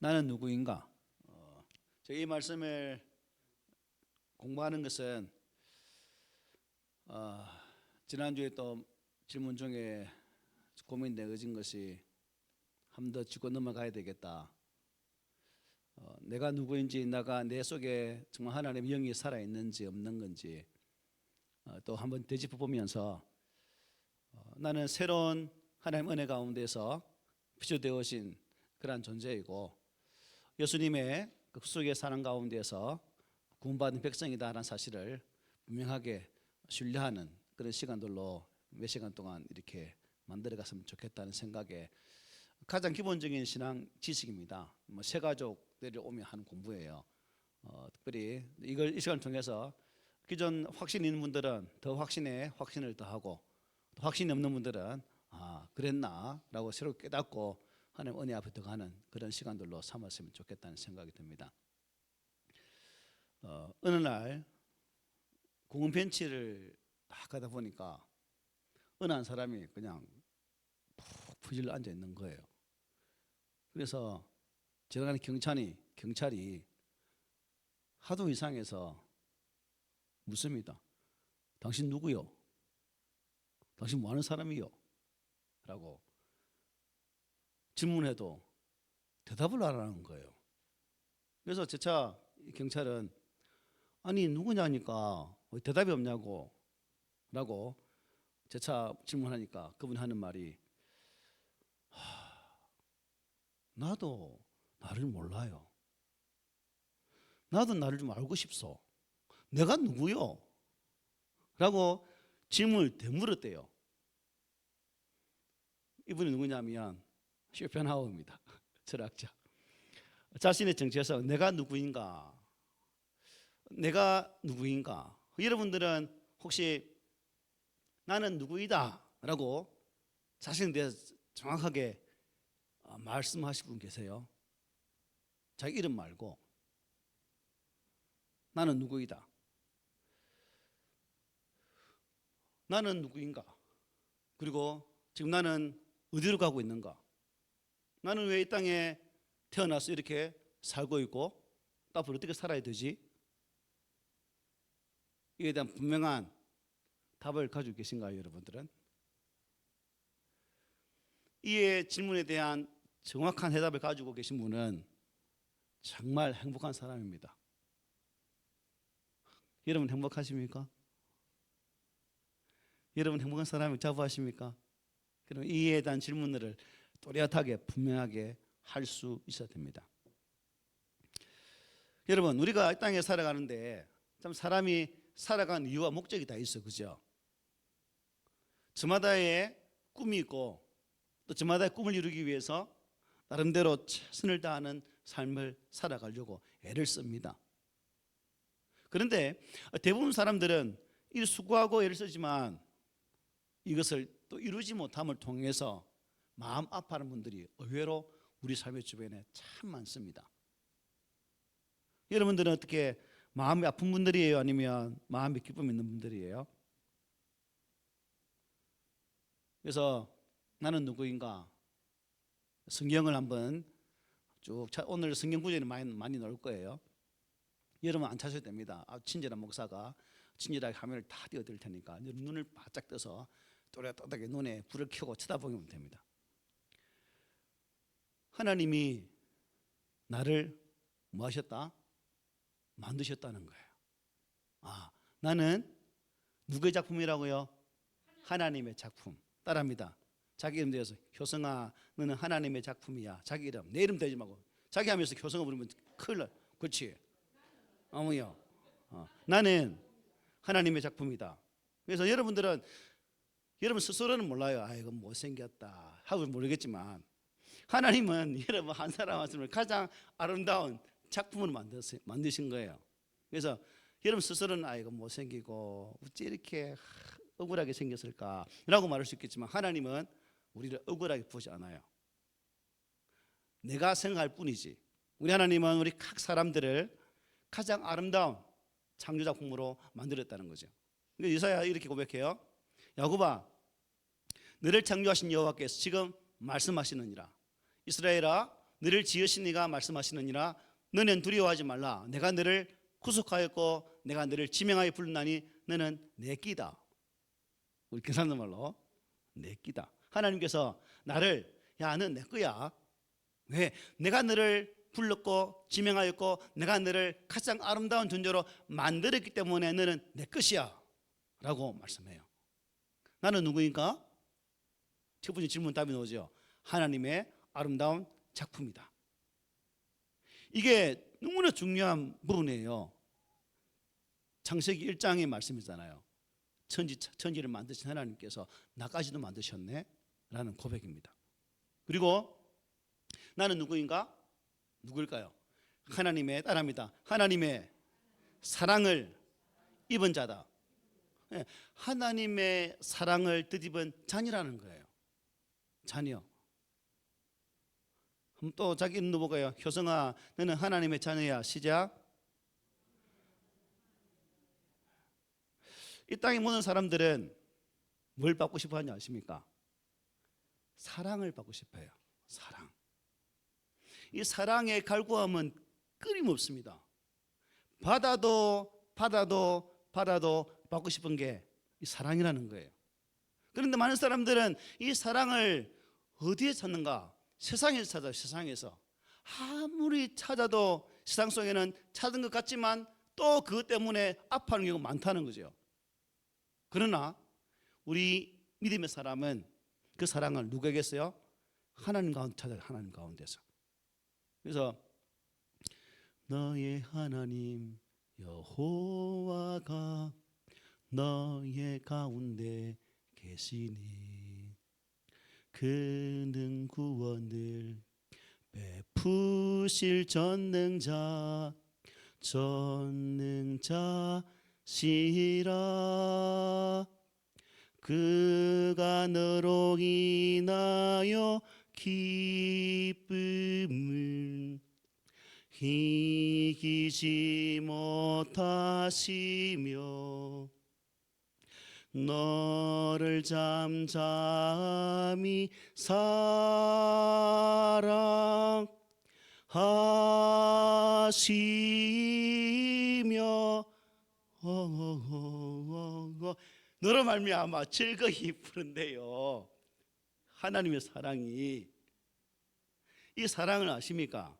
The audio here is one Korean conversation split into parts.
나는 누구인가? 제가 이 말씀을 공부하는 것은 지난주에 또 질문 중에 고민되어진 것이 한 번 더 짚고 넘어가야 되겠다. 내가 누구인지, 내 속에 정말 하나님의 영이 살아있는지 없는 건지 또 한번 되짚어 보면서 나는 새로운 하나님 은혜 가운데서 피조되어진 그러한 존재이고 예수님의 그 속의 사랑 가운데서 구원받은 백성이다라는 사실을 분명하게 신뢰하는 그런 시간들로 몇 시간 동안 이렇게 만들어갔으면 좋겠다는 생각에 가장 기본적인 신앙 지식입니다. 새 가족들이 오면 하는 공부예요. 특별히 이 시간을 통해서 기존 확신 있는 분들은 더 확신에 확신을 더하고 또 확신이 없는 분들은 그랬나라고 새롭게 깨닫고 하나님 은혜 앞에 들어가는 그런 시간들로 삼았으면 좋겠다는 생각이 듭니다. 어느 날 공원 벤치를 딱 가다 보니까 어느 한 사람이 그냥 푹 부질러 앉아 있는 거예요. 그래서 지나가는 경찰이 하도 이상해서 묻습니다. 당신 누구요? 당신 뭐 하는 사람이요? 라고 질문해도 대답을 안 하는 거예요. 그래서 재차 경찰은 아니 누구냐니까 왜 대답이 없냐고 라고 재차 질문하니까 그분이 하는 말이 나도 나를 몰라요. 나도 나를 좀 알고 싶소. 내가 누구요? 라고 질문을 되물었대요. 이분이 누구냐면 쇼펜하우어입니다. 철학자. 자신의 정체성, 내가 누구인가? 여러분들은 혹시 나는 누구이다 라고 자신에 대해서 정확하게 말씀하실 분 계세요? 자기 이름 말고 나는 누구이다. 나는 누구인가? 그리고 지금 나는 어디로 가고 있는가? 나는 왜 이 땅에 태어나서 이렇게 살고 있고 또 앞으로 어떻게 살아야 되지? 이에 대한 분명한 답을 가지고 계신가요, 여러분들은? 이의 질문에 대한 정확한 해답을 가지고 계신 분은 정말 행복한 사람입니다. 여러분 행복하십니까? 여러분 행복한 사람을 자부하십니까? 그럼 이에 대한 질문을 또렷하게 분명하게 할 수 있어야 됩니다. 여러분 우리가 이 땅에 살아가는데 참 사람이 살아가는 이유와 목적이 다 있어, 그죠? 저마다의 꿈이 있고 또 저마다의 꿈을 이루기 위해서 나름대로 최선을 다하는 삶을 살아가려고 애를 씁니다. 그런데 대부분 사람들은 이 수고하고 애를 쓰지만 이것을 또 이루지 못함을 통해서 마음 아파하는 분들이 의외로 우리 삶의 주변에 참 많습니다. 여러분들은 어떻게 마음이 아픈 분들이에요? 아니면 마음이 기쁨 있는 분들이에요? 그래서 나는 누구인가? 성경을 한번 쭉 오늘 성경 구절이 많이 나올 거예요. 여러분 안 찾아도 됩니다. 친절한 목사가 친절하게 화면을 다 띄워드릴 테니까 눈을 바짝 떠서 또렷하게 눈에 불을 켜고 쳐다보면 됩니다. 하나님이 나를 뭐 하셨다? 만드셨다는 거예요. 나는 누구의 작품이라고요? 하나님의 작품. 따라합니다. 자기 이름 대어서 효성아 너는 하나님의 작품이야. 자기 이름, 내 이름 대지 말고 자기 하면서 효성아 부르면 큰일 나. 그렇지? 어머요. 나는 하나님의 작품이다. 그래서 여러분들은 여러분 스스로는 몰라요. 이거 못생겼다 하고 모르겠지만 하나님은 여러분 한 사람 한 사람을 가장 아름다운 작품으로 만드신 거예요. 그래서 여러분 스스로는 이거 못생기고 어찌 이렇게 억울하게 생겼을까 라고 말할 수 있겠지만 하나님은 우리를 억울하게 보지 않아요. 내가 생각할 뿐이지. 우리 하나님은 우리 각 사람들을 가장 아름다운 창조작품으로 만들었다는 거죠. 이사야 이렇게 고백해요. 야곱아 너를 창조하신 여호와께서 지금 말씀하시느니라. 이스라엘아 너를 지으신 이가 말씀하시느니라. 너는 두려워하지 말라. 내가 너를 구속하였고 내가 너를 지명하여 부르나니 너는 내 끼다. 우리 경상도 말로 내 끼다. 하나님께서 나를, 야, 너 내 거야. 왜? 내가 너를 불렀고 지명하였고 내가 너를 가장 아름다운 존재로 만들었기 때문에 너는 내 것이야 라고 말씀해요. 나는 누구인가? 첫 번째 질문 답이 나오죠. 하나님의 아름다운 작품이다. 이게 너무나 중요한 부분이에요. 창세기 1장의 말씀이잖아요. 천지를 만드신 하나님께서 나까지도 만드셨네 라는 고백입니다. 그리고 나는 누구인가? 누구일까요? 하나님의 딸입니다. 하나님의 사랑을 입은 자다. 하나님의 사랑을 덧입은 자녀라는 거예요. 자녀. 또 자기 이름 넣어볼까요? 효성아, 너는 하나님의 자녀야. 시작. 이 땅에 모든 사람들은 뭘 받고 싶어 하냐 아십니까? 사랑을 받고 싶어요. 사랑. 이 사랑의 갈구함은 끊임없습니다. 받아도 받고 싶은 게 이 사랑이라는 거예요. 그런데 많은 사람들은 이 사랑을 어디에 찾는가? 세상에서 찾아요. 세상에서. 아무리 찾아도 세상 속에는 찾은 것 같지만 또 그것 때문에 아파하는 경우가 많다는 거죠. 그러나 우리 믿음의 사람은 그 사랑을 누구에게서요? 하나님 가운데 찾아요. 하나님 가운데서. 그래서 너의 하나님 여호와가 너의 가운데 계시니 그는 구원을 베푸실 전능자시라. 그가 너로 인하여 기쁨을 이기지 못하시며 너를 잠잠히 사랑하시며 너로 말미암아 즐거이 부른대요. 하나님의 사랑이. 이 사랑을 아십니까?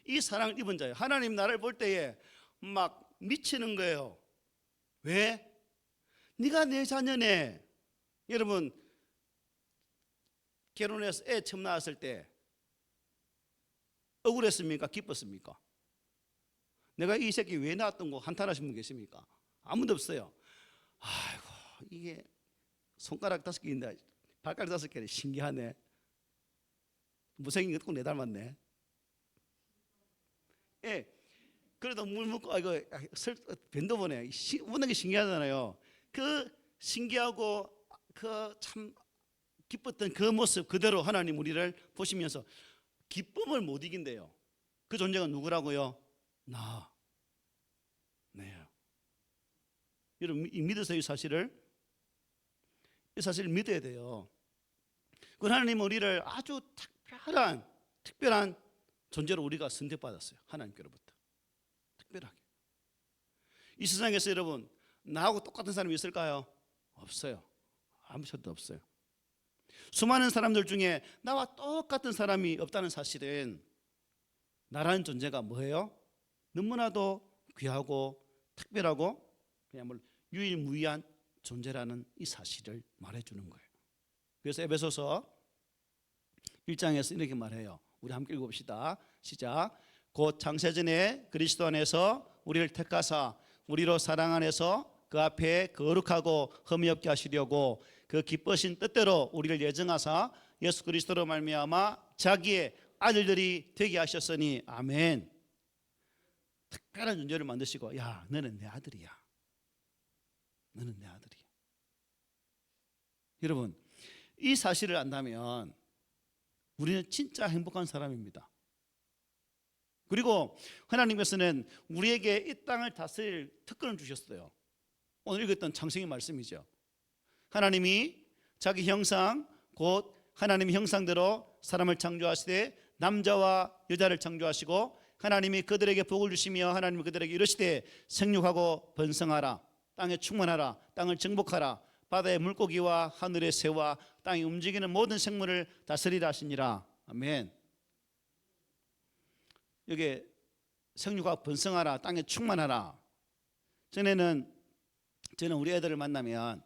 이 사랑을 입은 자예요. 하나님 나를 볼 때에 막 미치는 거예요. 왜? 네가 내 자녀네. 여러분 결혼해서 애 처음 낳았을 때 억울했습니까? 기뻤습니까? 내가 이 새끼 왜 낳았던 거 한탄하신 분 계십니까? 아무도 없어요. 아이고 이게 손가락 5개인데 발가락 5개네. 신기하네. 못생긴 것도 내 닮았네. 예. 그래도 물 먹고 아이고 변도 보네. 웃는 게 신기하잖아요. 그 신기하고 그 참 기뻤던 그 모습 그대로 하나님 우리를 보시면서 기쁨을 못 이긴대요. 그 존재가 누구라고요? 나. 네. 여러분 믿으세요? 이 사실을 믿어야 돼요. 그 하나님 우리를 아주 특별한 존재로 우리가 선택받았어요. 하나님께로부터 특별하게. 이 세상에서 여러분 나하고 똑같은 사람이 있을까요? 없어요. 아무것도 없어요. 수많은 사람들 중에 나와 똑같은 사람이 없다는 사실은 나라는 존재가 뭐예요? 너무나도 귀하고 특별하고 그야말로 유일무이한 존재라는 이 사실을 말해주는 거예요. 그래서 에베소서 1장에서 이렇게 말해요. 우리 함께 읽어봅시다. 시작. 곧 창세전에 그리스도 안에서 우리를 택하사 우리로 사랑 안에서 그 앞에 거룩하고 흠이 없게 하시려고 그 기쁘신 뜻대로 우리를 예정하사 예수 그리스도로 말미암아 자기의 아들들이 되게 하셨으니 아멘. 특별한 존재를 만드시고 야 너는 내 아들이야. 너는 내 아들이야. 여러분 이 사실을 안다면 우리는 진짜 행복한 사람입니다. 그리고 하나님께서는 우리에게 이 땅을 다스릴 특권을 주셨어요. 오늘 읽었던 창세기 말씀이죠. 하나님이 자기 형상 곧 하나님의 형상대로 사람을 창조하시되 남자와 여자를 창조하시고 하나님이 그들에게 복을 주시며 하나님이 그들에게 이르시되 생육하고 번성하라 땅에 충만하라 땅을 정복하라 바다의 물고기와 하늘의 새와 땅에 움직이는 모든 생물을 다스리라 하시니라. 아멘. 여기 생육하고 번성하라 땅에 충만하라. 저는 우리 애들을 만나면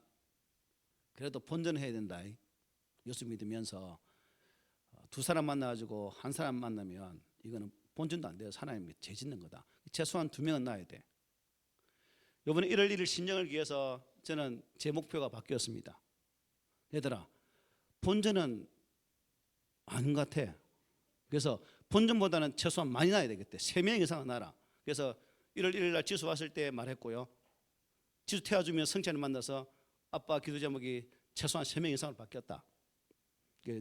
그래도 본전해야 된다. 예수 믿으면서 두 사람 만나가지고 한 사람 만나면 이거는 본전도 안 돼요. 하나님이 죄 짓는 거다. 최소한 2명은 낳아야 돼. 이번에 1월 1일 신정을 위해서 저는 제 목표가 바뀌었습니다. 얘들아, 본전은 아닌 것 같아. 그래서 본전보다는 최소한 많이 낳아야 되겠대. 3명 이상은 낳아라. 그래서 1월 1일 날 지수 왔을 때 말했고요. 지수 태워주면 성찬을 만나서 아빠 기도 제목이 최소한 3명 이상으로 바뀌었다.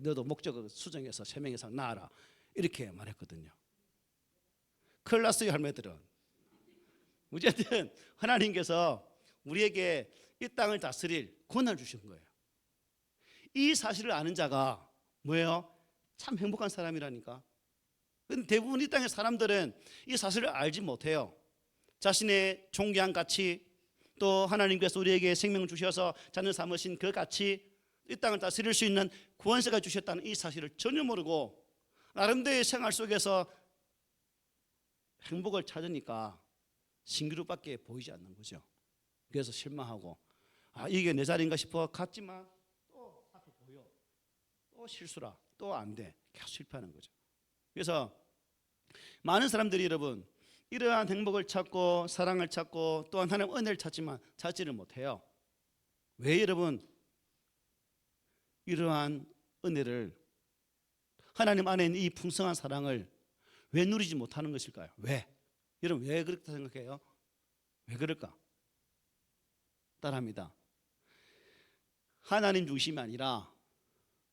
너도 목적을 수정해서 3명 이상 낳아라. 이렇게 말했거든요. 큰일 났어요, 할매들은. 어쨌든 하나님께서 우리에게 이 땅을 다스릴 권한을 주신 거예요. 이 사실을 아는 자가 뭐예요? 참 행복한 사람이라니까. 근데 대부분 이 땅의 사람들은 이 사실을 알지 못해요. 자신의 존귀한 가치, 또 하나님께서 우리에게 생명을 주셔서 자녀 삼으신 그 가치, 이 땅을 다스릴 수 있는 구원세가 주셨다는 이 사실을 전혀 모르고 나름대로의 생활 속에서 행복을 찾으니까 신기루밖에 보이지 않는 거죠. 그래서 실망하고 이게 내 자리인가 싶어 갔지만 또 앞에 보여. 또 실수라. 또 안 돼. 계속 실패하는 거죠. 그래서 많은 사람들이 여러분 이러한 행복을 찾고 사랑을 찾고 또한 하나님의 은혜를 찾지만 찾지를 못해요. 왜 여러분 이러한 은혜를 하나님 안에 있는 이 풍성한 사랑을 왜 누리지 못하는 것일까요? 왜? 여러분 왜 그렇게 생각해요? 왜 그럴까? 따라합니다. 하나님 중심이 아니라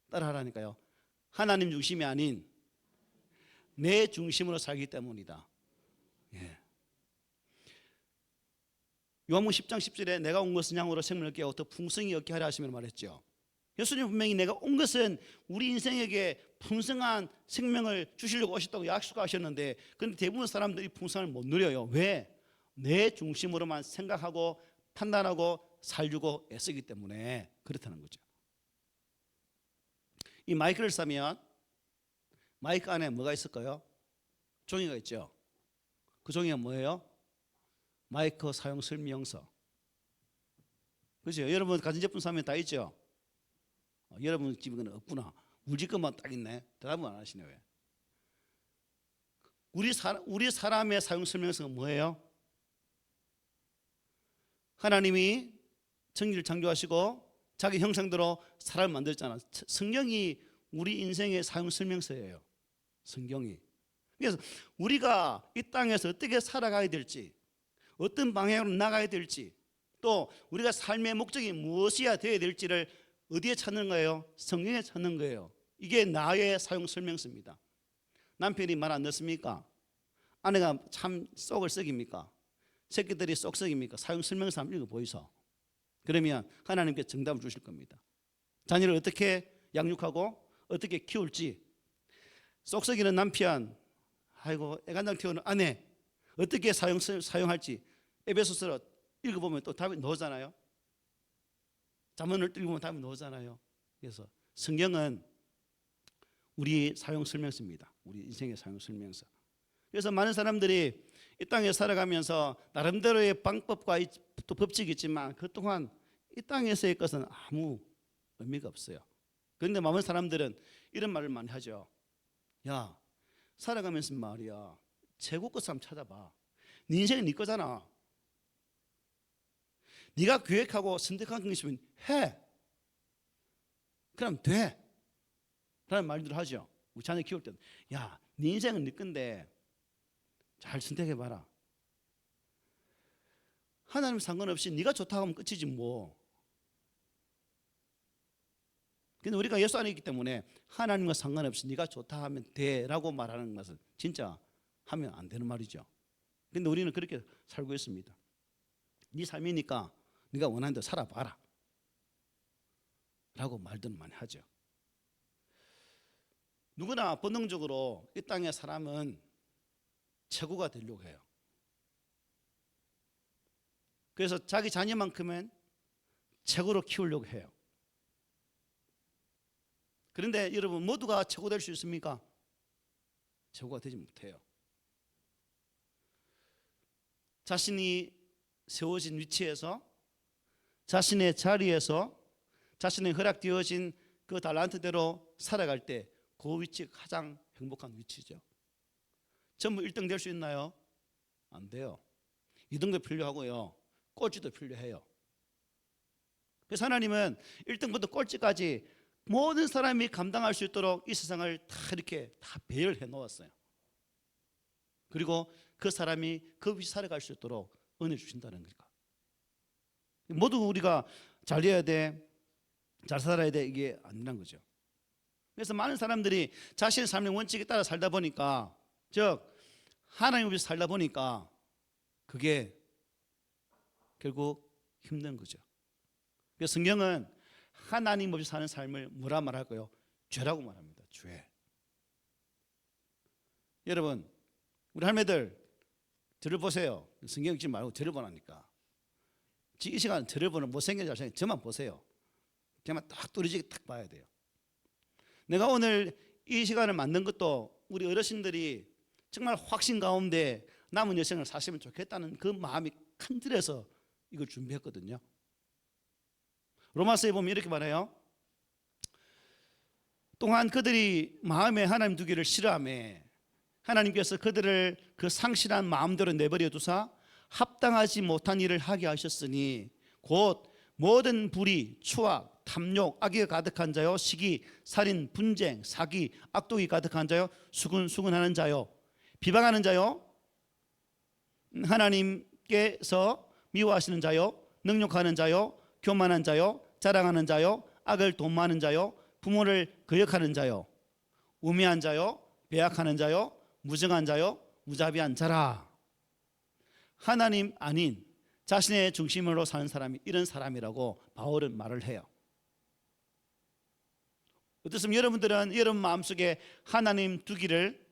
따라하라니까요. 하나님 중심이 아닌 내 중심으로 살기 때문이다. 예. 요한복음 10장 10절에 내가 온 것은 양으로 생명을 얻게 하고 더 풍성히 얻게 하려 하시면 말했죠. 예수님 분명히 내가 온 것은 우리 인생에게 풍성한 생명을 주시려고 오셨다고 약속하셨는데 그런데 대부분 사람들이 풍성을 못 누려요. 왜? 내 중심으로만 생각하고 판단하고 살려고 애쓰기 때문에 그렇다는 거죠. 이 마이크를 사면 마이크 안에 뭐가 있을까요? 종이가 있죠. 그 종이가 뭐예요? 마이크 사용 설명서. 그렇죠? 여러분 가전제품 사면 다 있죠? 여러분 집에는 없구나. 우리 집 것만 딱 있네. 대답은 안 하시네. 왜? 우리 사람의 사용 설명서가 뭐예요? 하나님이 천지를 창조하시고 자기 형상대로 사람을 만들었잖아. 성경이 우리 인생의 사용 설명서예요. 성경이. 그래서 우리가 이 땅에서 어떻게 살아가야 될지, 어떤 방향으로 나가야 될지, 또 우리가 삶의 목적이 무엇이어야 되어야 될지를 어디에 찾는 거예요? 성경에 찾는 거예요. 이게 나의 사용 설명서입니다. 남편이 말 안 듣습니까? 아내가 참 쏙을 썩입니까? 새끼들이 쏙 썩입니까? 사용 설명서 한번 읽어보이소. 그러면 하나님께 정답을 주실 겁니다. 자녀를 어떻게 양육하고 어떻게 키울지, 쏙썩이는 남편, 아이고 애간장 키우는 아내 어떻게 사용할지 에베소서 읽어보면 또 답이 나오잖아요. 잠언을 읽으면 답이 나오잖아요. 그래서 성경은 우리 사용 설명서입니다. 우리 인생의 사용 설명서. 그래서 많은 사람들이 이 땅에 살아가면서 나름대로의 방법과 또 법칙이 있지만 그 또한 이 땅에서의 것은 아무 의미가 없어요. 그런데 많은 사람들은 이런 말을 많이 하죠. 야, 살아가면서 말이야 최고 것 한번 찾아봐. 네 인생은 네 거잖아. 네가 계획하고 선택한 게 있으면 해. 그럼 돼. 라는 말들을 하죠. 우리 자녀 키울 때는 야, 네 인생은 네 건데 잘 선택해봐라. 하나님 상관없이 네가 좋다고 하면 끝이지 뭐. 근데 우리가 예수 안에 있기 때문에 하나님과 상관없이 네가 좋다 하면 돼라고 말하는 것은 진짜 하면 안 되는 말이죠. 근데 우리는 그렇게 살고 있습니다. 네 삶이니까 네가 원하는 대로 살아봐라 라고 말들 많이 하죠. 누구나 본능적으로 이 땅의 사람은 최고가 되려고 해요. 그래서 자기 자녀만큼은 최고로 키우려고 해요. 그런데 여러분, 모두가 최고 될 수 있습니까? 최고가 되지 못해요. 자신이 세워진 위치에서, 자신의 자리에서, 자신의 허락되어진 그 달란트대로 살아갈 때 그 위치가 가장 행복한 위치죠. 전부 1등 될 수 있나요? 안 돼요. 2등도 필요하고요, 꼴찌도 필요해요. 그래서 하나님은 1등부터 꼴찌까지 모든 사람이 감당할 수 있도록 이 세상을 다 이렇게 다 배열해 놓았어요. 그리고 그 사람이 그 위치 살아갈 수 있도록 은혜 주신다는 거니까. 모두 우리가 잘 돼야 돼, 잘 살아야 돼, 이게 아니란 거죠. 그래서 많은 사람들이 자신의 삶의 원칙에 따라 살다 보니까, 즉 하나님 없이 살다 보니까 그게 결국 힘든 거죠. 그래서 성경은 하나님 없이 사는 삶을 뭐라 말할까요? 죄라고 말합니다. 죄. 여러분, 우리 할매들 저를 보세요. 성경 읽지 말고 저를 보라니까. 이 시간 저를 보는 못생긴 잘생긴 저만 보세요. 저만 딱 뚜리지게 딱 봐야 돼요. 내가 오늘 이 시간을 만든 것도 우리 어르신들이 정말 확신 가운데 남은 여생을 사시면 좋겠다는 그 마음이 큰들에서 이걸 준비했거든요. 로마서에 보면 이렇게 말해요. 또한 그들이 마음에 하나님 두기를 싫어하며 하나님께서 그들을 그 상실한 마음대로 내버려 두사 합당하지 못한 일을 하게 하셨으니 곧 모든 불의, 추악, 탐욕, 악이 가득한 자요, 시기, 살인, 분쟁, 사기, 악독이 가득한 자요, 수군수군하는 자요, 비방하는 자요, 하나님께서 미워하시는 자요, 능욕하는 자요, 교만한 자요, 자랑하는 자요, 악을 도모하는 자요, 부모를 거역하는 자요, 우매한 자요, 배약하는 자요, 무정한 자요, 무자비한 자라. 하나님 아닌 자신의 중심으로 사는 사람이 이런 사람이라고 바울은 말을 해요. 어떻습니까? 여러분들은 여러분 마음속에 하나님 두기를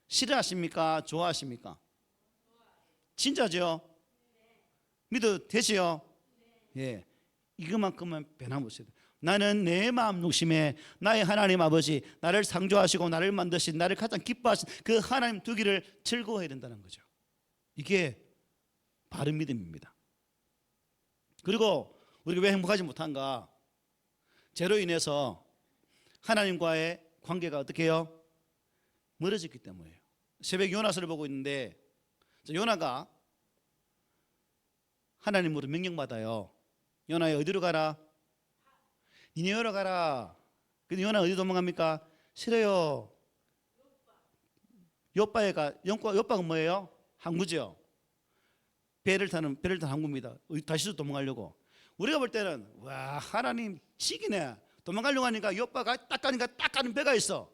싫어하십니까? 좋아하십니까? 진짜죠? 믿어도 되지요? 예, 이것만큼은 변함없어요. 나는 내 마음 중심에 나의 하나님 아버지, 나를 창조하시고 나를 만드신, 나를 가장 기뻐하신 그 하나님 두기를 즐거워해야 된다는 거죠. 이게 바른 믿음입니다. 그리고 우리가 왜 행복하지 못한가? 죄로 인해서 하나님과의 관계가 어떻게 해요? 멀어졌기 때문이에요. 새벽 요나서를 보고 있는데 요나가 하나님으로 명령받아요. 요나야 어디로 가라? 니네웨로 가라. 근데 요나 어디 도망갑니까? 싫어요. 요빠가 뭐예요? 항구죠. 배를 타는 항구입니다. 다시도 도망가려고. 우리가 볼 때는 와, 하나님 지기네. 도망가려고 하니까 요빠가 딱 가는 배가 있어.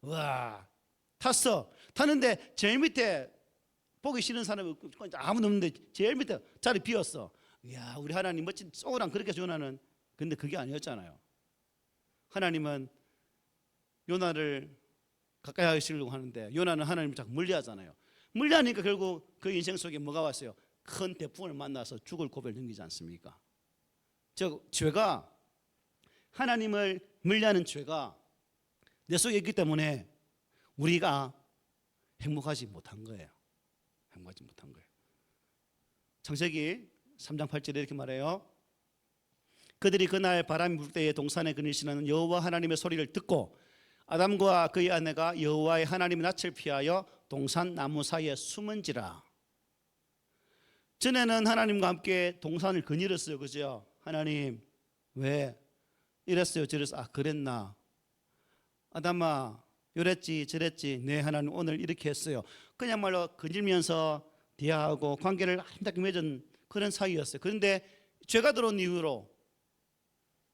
와, 탔어. 탔는데 제일 밑에 보기 싫은 사람이 아무도 없는데 제일 밑에 자리 비었어. 이야, 우리 하나님 멋진 쏘랑 그렇게 요나는. 근데 그게 아니었잖아요. 하나님은 요나를 가까이 하시려고 하는데 요나는 하나님을 자꾸 멀리하잖아요. 멀리하니까 결국 그 인생 속에 뭐가 왔어요? 큰 태풍을 만나서 죽을 고비를 넘기지 않습니까? 즉 죄가, 하나님을 멀리하는 죄가 내 속에 있기 때문에 우리가 행복하지 못한 거예요. 행복하지 못한 거예요. 창세기 3장 8절에 이렇게 말해요. 그들이 그날 바람이 불 때에 동산에 그늘시는 여호와 하나님의 소리를 듣고 아담과 그의 아내가 여호와의 하나님의 낯을 피하여 동산 나무 사이에 숨은지라. 전에는 하나님과 함께 동산을 거닐었어요. 그죠? 하나님 왜 이랬어요 저랬어? 아 그랬나? 아담아 요랬지 저랬지. 네 하나님 오늘 이렇게 했어요. 그냥말로 거닐면서 대화하고 관계를 아름답게 맺은 그런 사이였어요. 그런데 죄가 들어온 이후로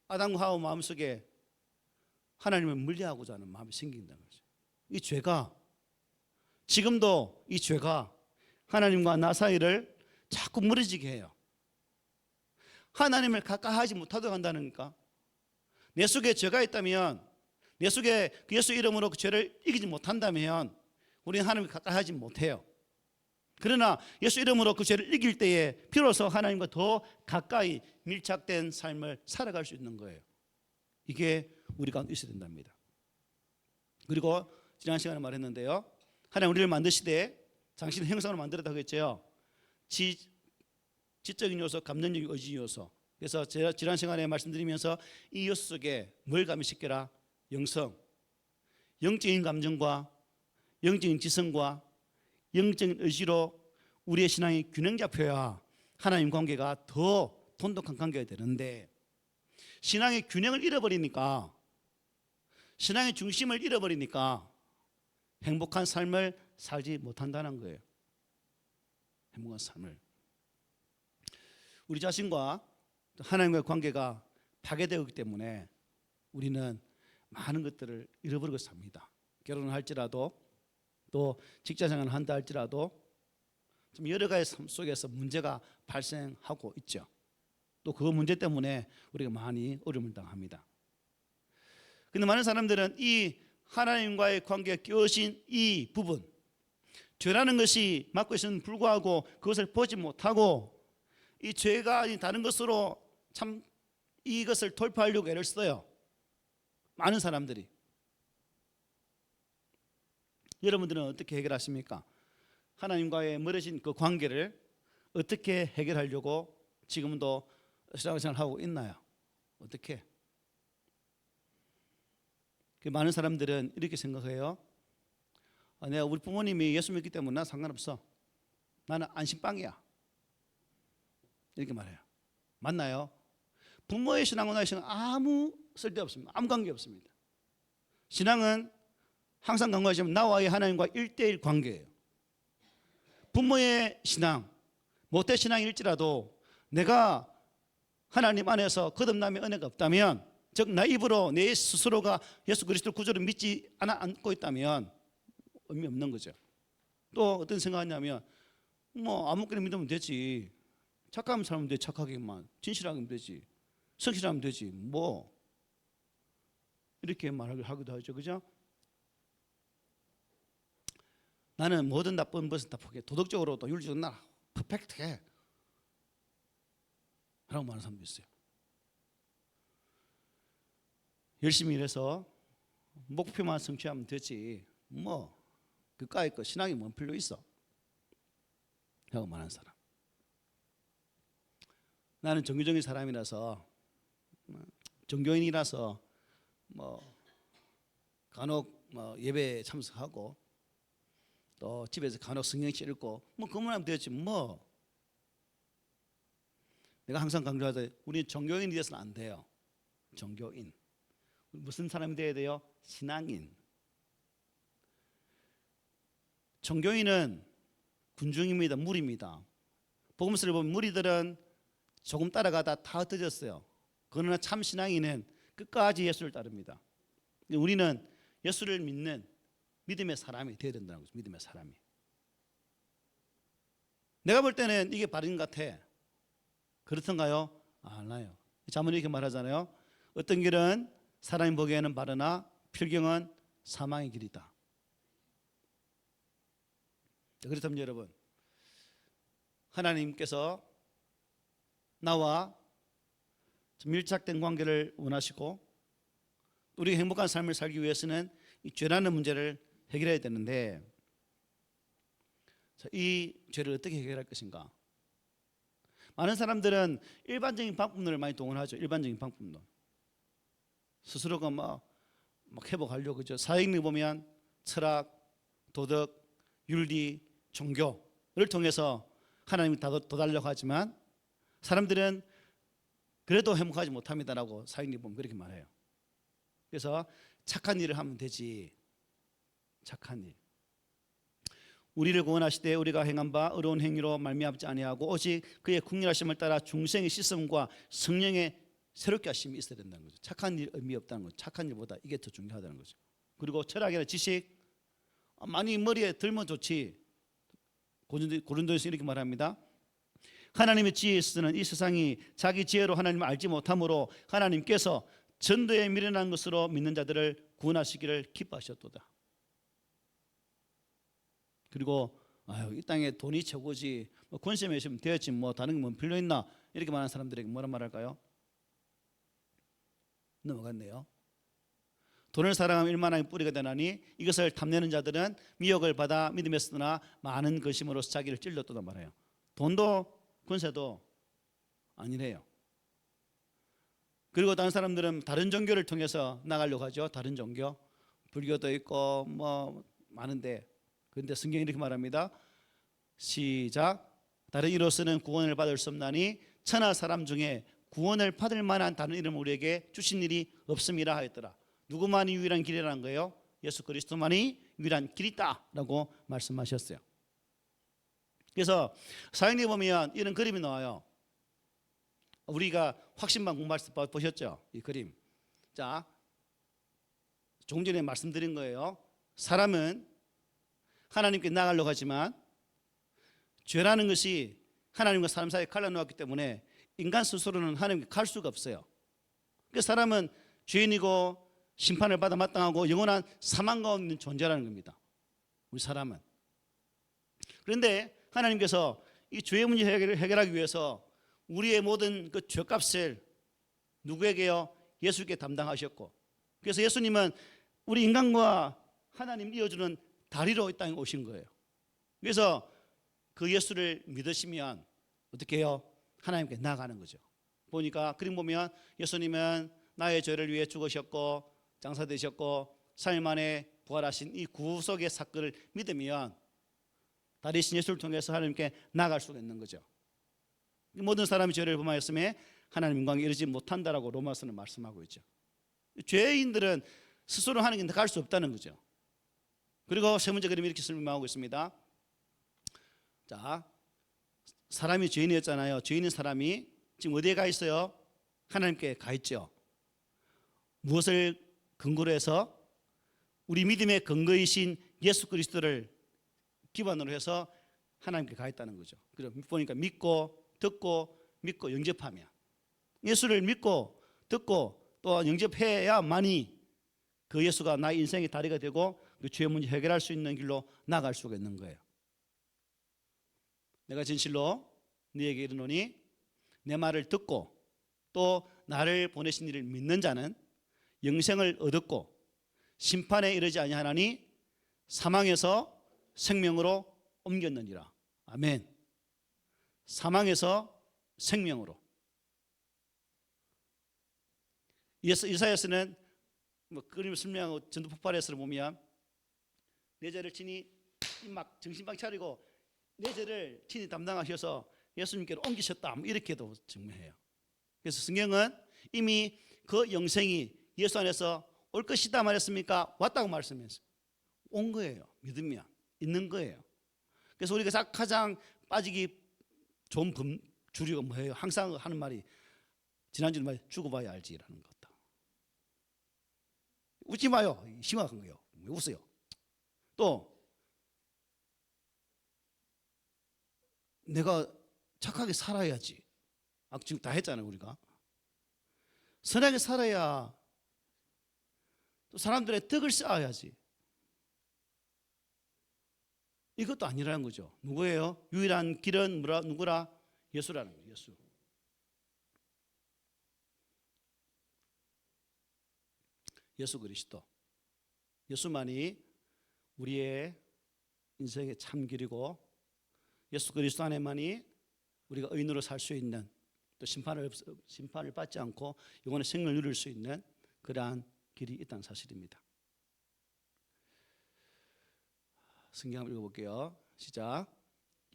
아담과 하와 마음속에 하나님을 멀리하고자 하는 마음이 생긴다는 거죠. 이 죄가 지금도 이 죄가 하나님과 나 사이를 자꾸 멀어지게 해요. 하나님을 가까이 하지 못하도록 한다니까. 내 속에 죄가 있다면 내 속에 그 예수 이름으로 그 죄를 이기지 못한다면 우리는 하나님과 가까이 하지 못해요. 그러나 예수 이름으로 그 죄를 이길 때에 비로소 하나님과 더 가까이 밀착된 삶을 살아갈 수 있는 거예요. 이게 우리 가운데 있어야 된답니다. 그리고 지난 시간에 말했는데요, 하나님 우리를 만드시되 당신의 형상으로 만들었다고 했죠. 지적인 요소, 감정적인 의지 요소. 그래서 제가 지난 시간에 말씀드리면서 이 요소 속에 뭘 가미시켜라? 영성, 영적인 감정과 영적인 지성과 영적인 의지로 우리의 신앙이 균형 잡혀야 하나님 관계가 더 돈독한 관계가 되는데, 신앙의 균형을 잃어버리니까, 신앙의 중심을 잃어버리니까 행복한 삶을 살지 못한다는 거예요. 행복한 삶을. 우리 자신과 하나님과의 관계가 파괴되었기 때문에 우리는 많은 것들을 잃어버리고 삽니다. 결혼을 할지라도, 또 직장생활을 한다 할지라도 좀 여러 가지 삶 속에서 문제가 발생하고 있죠. 또 그 문제 때문에 우리가 많이 어려움을 당합니다. 그런데 많은 사람들은 이 하나님과의 관계에 끼어진 이 부분, 죄라는 것이 맡고 있음에도 불구하고 그것을 보지 못하고 이 죄가 다른 것으로 참 이것을 돌파하려고 애를 써요. 많은 사람들이. 여러분들은 어떻게 해결하십니까? 하나님과의 멀어진 그 관계를 어떻게 해결하려고 지금도 신앙생활을 하고 있나요? 어떻게? 많은 사람들은 이렇게 생각해요. 내가 우리 부모님이 예수 믿기 때문에 난 상관없어. 나는 안심빵이야. 이렇게 말해요. 맞나요? 부모의 신앙과 나의 신앙은 아무 쓸데없습니다. 아무 관계없습니다. 신앙은 항상 강조하지만 나와의 하나님과 1대1 관계예요. 부모의 신앙, 모태 신앙일지라도 내가 하나님 안에서 거듭남의 은혜가 없다면, 즉 나 입으로 내 스스로가 예수 그리스도 구주를 믿지 않고 있다면 의미 없는 거죠. 또 어떤 생각하냐면 뭐 아무거나 믿으면 되지. 착하면 살면 돼. 착하게만. 진실하면 되지. 성실하면 되지. 뭐 이렇게 말하기도 하죠. 그죠? 나는 모든 나쁜 것은 다 포기해. 도덕적으로도 윤리적으로 나 퍼펙트해 라고 말하는 사람도 있어요. 열심히 일해서 목표만 성취하면 되지 뭐 그까이 거 신앙이 뭔 필요 있어 라고 말하는 사람. 나는 종교적인 사람이라서, 종교인이라서 뭐 간혹 예배에 참석하고 또 집에서 간혹 성경책 읽고 뭐 그만 하면 되지 뭐. 내가 항상 강조하듯 우리는 종교인이 되어서는 안 돼요. 종교인. 무슨 사람이 되어야 돼요? 신앙인. 종교인은 군중입니다. 무리입니다. 복음서를 보면 무리들은 조금 따라가다 다 흩어졌어요. 그러나 참 신앙인은 끝까지 예수를 따릅니다. 우리는 예수를 믿는 믿음의 사람이 되어야 된다는 거죠. 믿음의 사람이. 내가 볼 때는 이게 바른 것 같아. 그렇던가요? 아니요. 자문이 이렇게 말하잖아요. 어떤 길은 사람이 보기에는 바르나 필경은 사망의 길이다. 그렇다면 여러분, 하나님께서 나와 밀착된 관계를 원하시고 우리가 행복한 삶을 살기 위해서는 이 죄라는 문제를 해결해야 되는데, 이 죄를 어떻게 해결할 것인가? 많은 사람들은 일반적인 방법론을 많이 동원하죠. 일반적인 방법론. 스스로가 막 회복하려고 그죠. 사회인을 보면 철학, 도덕, 윤리, 종교를 통해서 하나님을 도달려고 하지만 사람들은 그래도 행복하지 못합니다라고 사회인이 보면 그렇게 말해요. 그래서 착한 일을 하면 되지. 착한 일. 우리를 구원하시되 우리가 행한 바 의로운 행위로 말미암지 아니하고 오직 그의 국률하심을 따라 중생의 씻음과 성령의 새롭게 하심이 있어야 된다는 거죠. 착한 일 의미 없다는 거죠. 착한 일보다 이게 더 중요하다는 거죠. 그리고 철학이나 지식 많이 머리에 들면 좋지. 고린도에서 이렇게 말합니다. 하나님의 지혜에 있어서는 이 세상이 자기 지혜로 하나님을 알지 못하므로 하나님께서 전도에 미련한 것으로 믿는 자들을 구원하시기를 기뻐하셨도다. 그리고 이 땅에 돈이 최고지, 뭐 권세면 있으면 되었지, 뭐 다른 게 뭐 필요 있나, 이렇게 말하는 사람들에게 뭐라 말할까요? 넘어갔네요. 돈을 사랑하면 일만하게 뿌리가 되나니 이것을 탐내는 자들은 미혹을 받아 믿음에 쓰나 많은 근심으로서 자기를 찔렀도다 말해요. 돈도 권세도 아니래요. 그리고 다른 사람들은 다른 종교를 통해서 나가려고 하죠. 다른 종교, 불교도 있고 뭐 많은데, 그런데 성경이 이렇게 말합니다. 시작. 다른 이로서는 구원을 받을 수 없나니 천하 사람 중에 구원을 받을 만한 다른 이름을 우리에게 주신 일이 없음이라 하였더라. 누구만이 유일한 길이라는 거예요? 예수 그리스도만이 유일한 길이다라고 말씀하셨어요. 그래서 사역에 보면 이런 그림이 나와요. 우리가 확신반 공부할 때 보셨죠? 이 그림. 자, 조금 전에 말씀드린 거예요. 사람은 하나님께 나가려고 하지만 죄라는 것이 하나님과 사람 사이에 갈라놓았기 때문에 인간 스스로는 하나님께 갈 수가 없어요. 그래서 사람은 죄인이고 심판을 받아 마땅하고 영원한 사망 가운데 있는 존재라는 겁니다. 우리 사람은. 그런데 하나님께서 이 죄의 문제 해결하기 위해서 우리의 모든 그 죄값을 누구에게요? 예수께 담당하셨고, 그래서 예수님은 우리 인간과 하나님 이어주는 다리로 이 땅에 오신 거예요. 그래서 그 예수를 믿으시면 어떻게 해요? 하나님께 나아가는 거죠. 보니까 그림 보면 예수님은 나의 죄를 위해 죽으셨고 장사되셨고 3일 만에 부활하신 이 구속의 사건을 믿으면 다리신 예수를 통해서 하나님께 나아갈 수가 있는 거죠. 모든 사람이 죄를 범하였음에 하나님 영광에 이르지 못한다라고 로마서는 말씀하고 있죠. 죄인들은 스스로 하나님께 갈 수 없다는 거죠. 그리고 세 번째 그림이 이렇게 설명하고 있습니다. 자, 사람이 죄인이었잖아요. 죄인인 사람이 지금 어디에 가 있어요? 하나님께 가 있죠. 무엇을 근거로 해서? 우리 믿음의 근거이신 예수 그리스도를 기반으로 해서 하나님께 가 있다는 거죠. 그리고 보니까 믿고 듣고 믿고 영접하면, 예수를 믿고 듣고 또 영접해야만이 그 예수가 나의 인생의 다리가 되고 그 죄의 문제 해결할 수 있는 길로 나아갈 수가 있는 거예요. 내가 진실로 너에게 이르노니 내 말을 듣고 또 나를 보내신 이를 믿는 자는 영생을 얻었고 심판에 이르지 아니하나니 사망에서 생명으로 옮겼느니라. 아멘. 사망에서 생명으로. 이사야서는 뭐 그림을 설명하고 전도 폭발해서 보면 내 죄를 친히 막 정신박 차리고 내 죄를 친히 담당하셔서 예수님께로 옮기셨다, 이렇게도 증명해요. 그래서 성경은 이미 그 영생이 예수 안에서 올 것이다 말했습니까? 왔다고 말씀했어요. 온 거예요. 믿으면 있는 거예요. 그래서 우리가 가장 빠지기 좋은 주류가 뭐예요? 항상 하는 말이, 지난주에 말 죽어봐야 알지라는 거다. 웃지 마요. 심각한 거예요. 왜 웃어요? 또 내가 착하게 살아야지. 지금 다 했잖아요. 우리가 선하게 살아야 또 사람들의 덕을 쌓아야지. 이것도 아니라는 거죠. 누구예요? 유일한 길은 누구라? 예수라는 거예요. 예수. 예수 그리스도. 예수만이 우리의 인생의 참 길이고 예수 그리스도 안에만이 우리가 의인으로 살 수 있는, 또 심판을 받지 않고 영원의 생명을 누릴 수 있는 그러한 길이 있다는 사실입니다. 성경 한번 읽어볼게요. 시작.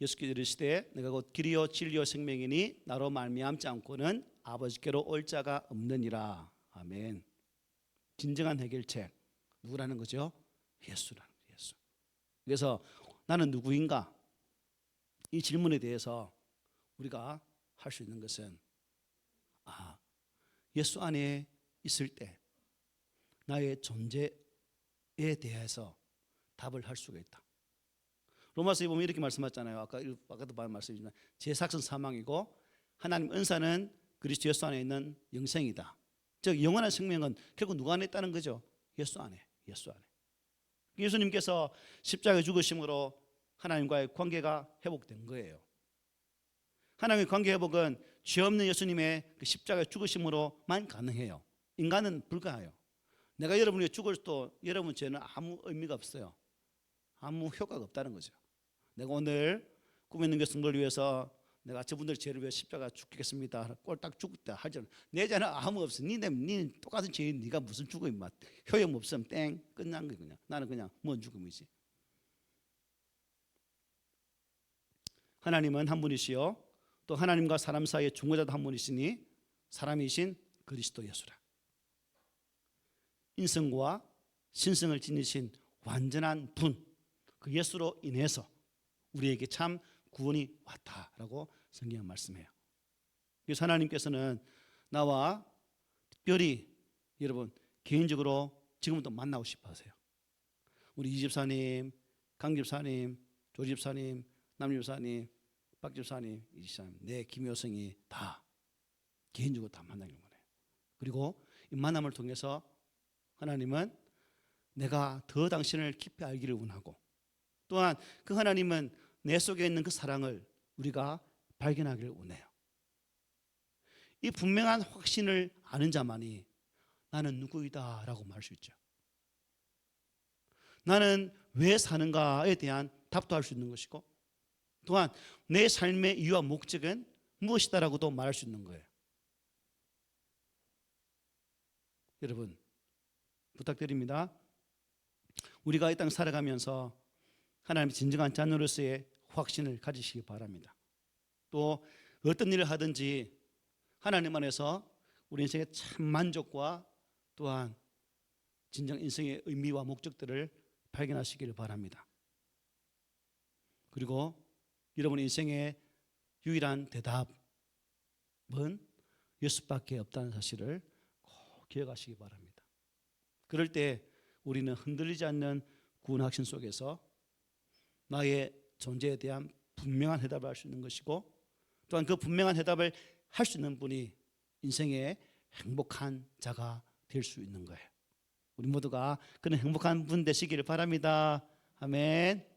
예수께서 이르시되 내가 곧 길이요 진리요 생명이니 나로 말미암지 않고는 아버지께로 올 자가 없느니라. 아멘. 진정한 해결책 누구라는 거죠? 예수라는 거예요. 예수. 그래서 나는 누구인가? 이 질문에 대해서 우리가 할 수 있는 것은 예수 안에 있을 때 나의 존재에 대해서 답을 할 수가 있다. 로마서에 보면 이렇게 말씀하잖아요. 아까도 말씀드렸지만 죄삭은 사망이고 하나님 은사는 그리스도 예수 안에 있는 영생이다. 즉 영원한 생명은 결국 누구 안에 있다는 거죠? 예수 안에, 예수 안에. 예수님께서 십자가에 죽으심으로 하나님과의 관계가 회복된 거예요. 하나님의 관계 회복은 죄 없는 예수님의 그 십자가에 죽으심으로만 가능해요. 인간은 불가해요. 내가 여러분이 죽어도 여러분 죄는 아무 의미가 없어요. 아무 효과가 없다는 거죠. 내가 오늘 꿈에 있는 교수님을 위해서 내가 저분들 죄를 위해 십자가 죽겠습니다. 꼴딱 죽었다 하잖아. 내 죄는 아무 없어. 니는 똑같은 죄인 네가 무슨 죽어 임마. 효용 없으면 땡 끝난 거야 그냥. 나는 그냥 뭔 죽음이지. 하나님은 한 분이시요 또 하나님과 사람 사이의 중보자도 한 분이시니 사람이신 그리스도 예수라. 인성과 신성을 지니신 완전한 분, 그 예수로 인해서 우리에게 참 구원이 왔다라고 성경은 말씀해요. 그래서 하나님께서는 나와 특별히 여러분 개인적으로 지금부터 만나고 싶어 하세요. 우리 이 집사님, 강 집사님, 조 집사님, 남 집사님, 박 집사님, 이 집사님, 내 김효성이 다 개인적으로 다 만나는 거예요. 그리고 이 만남을 통해서 하나님은 내가 더 당신을 깊이 알기를 원하고 또한 그 하나님은 내 속에 있는 그 사랑을 우리가 발견하기를 원해요. 이 분명한 확신을 아는 자만이 나는 누구이다 라고 말할 수 있죠. 나는 왜 사는가에 대한 답도 할 수 있는 것이고 또한 내 삶의 이유와 목적은 무엇이다라고도 말할 수 있는 거예요. 여러분 부탁드립니다. 우리가 이 땅 살아가면서 하나님의 진정한 자녀로서의 확신을 가지시기 바랍니다. 또 어떤 일을 하든지 하나님 안에서 우리 인생의 참 만족과 또한 진정 인생의 의미와 목적들을 발견하시기를 바랍니다. 그리고 여러분 인생의 유일한 대답은 예수밖에 없다는 사실을 꼭 기억하시기 바랍니다. 그럴 때 우리는 흔들리지 않는 구원 확신 속에서 나의 존재에 대한 분명한 해답을 할 수 있는 것이고 또한 그 분명한 해답을 할 수 있는 분이 인생의 행복한 자가 될 수 있는 거예요. 우리 모두가 그런 행복한 분 되시기를 바랍니다. 아멘.